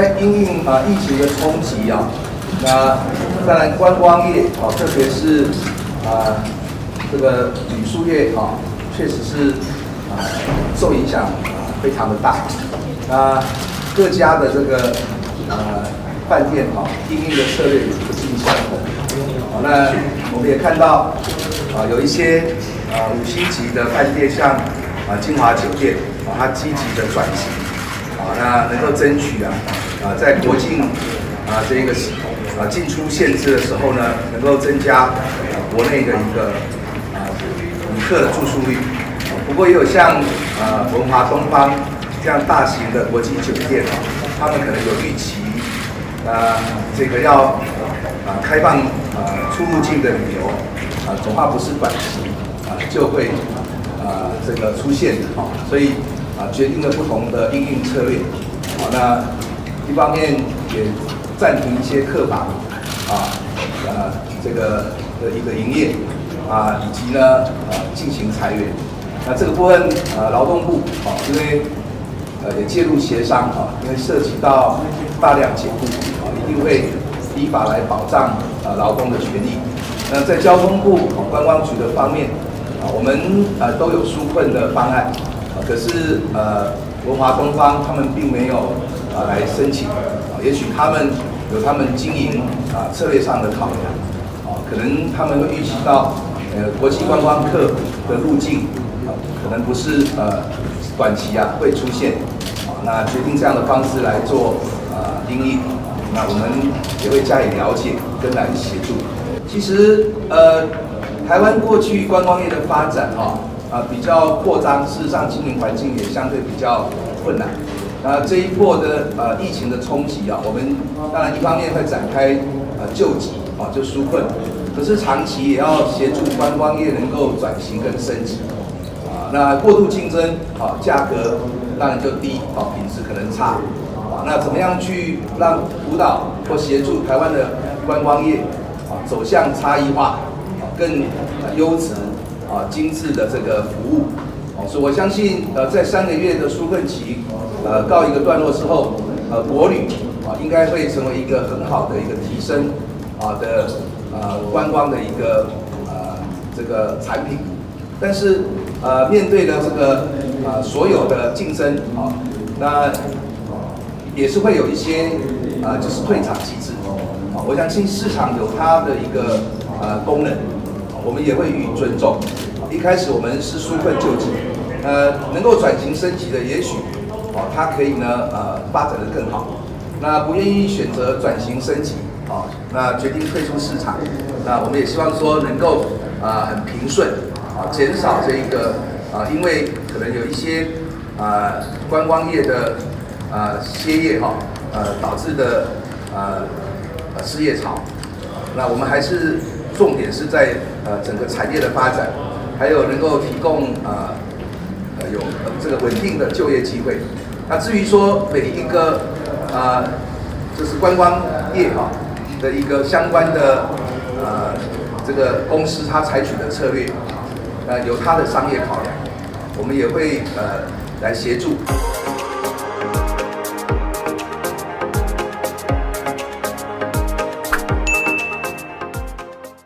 在因应疫情的冲击啊，那当然观光业特别是这个旅宿业确实是受影响非常的大。那各家的这个饭店因应的策略也不尽相同。那我们也看到有一些5星级的饭店，像金华酒店它积极的转型那能够争取在国境这个进出限制的时候呢，能够增加国内的一个旅客的住宿率。不过也有像文华东方这样大型的国际酒店他们可能有预期这个要开放出入境的旅游恐怕不是短期就会这个出现的所以决定了不同的因应策略。那一方面也暂停一些客房这个的一个营业以及呢进行裁员。那这个部分劳动部因为也介入协商因为涉及到大量解雇一定会依法来保障劳工的权益。那在交通部观光局的方面我们都有纾困的方案可是文华东方他们并没有来申请也许他们有他们经营策略上的考量可能他们会预期到国际观光客的路径可能不是短期会出现那决定这样的方式来做因应。那我们也会加以了解跟来协助。其实台湾过去观光业的发展比较扩张，事实上经营环境也相对比较困难。那这一波的疫情的冲击我们当然一方面会展开救急就纾困，可是长期也要协助观光业能够转型跟升级那过度竞争价格当然就低品质可能差那怎么样去让辅导或协助台湾的观光业走向差异化更优质精致的这个服务所以我相信在3个月的纾困期告一个段落之后国旅应该会成为一个很好的一个提升的观光的一个这个产品。但是面对了这个所有的竞争那也是会有一些就是退场机制我相信市场有它的一个功能我们也会予以尊重。一开始我们是纾困救济能够转型升级的也许它可以呢发展得更好。那不愿意选择转型升级那决定退出市场，那我们也希望说能够很平顺减少这一个因为可能有一些观光业的歇业导致的失业潮。那我们还是重点是在整个产业的发展，还有能够提供有这个稳定的就业机会。那至于说每一个就是观光业的一个相关的这个公司它采取的策略有它的商业考量，我们也会来协助。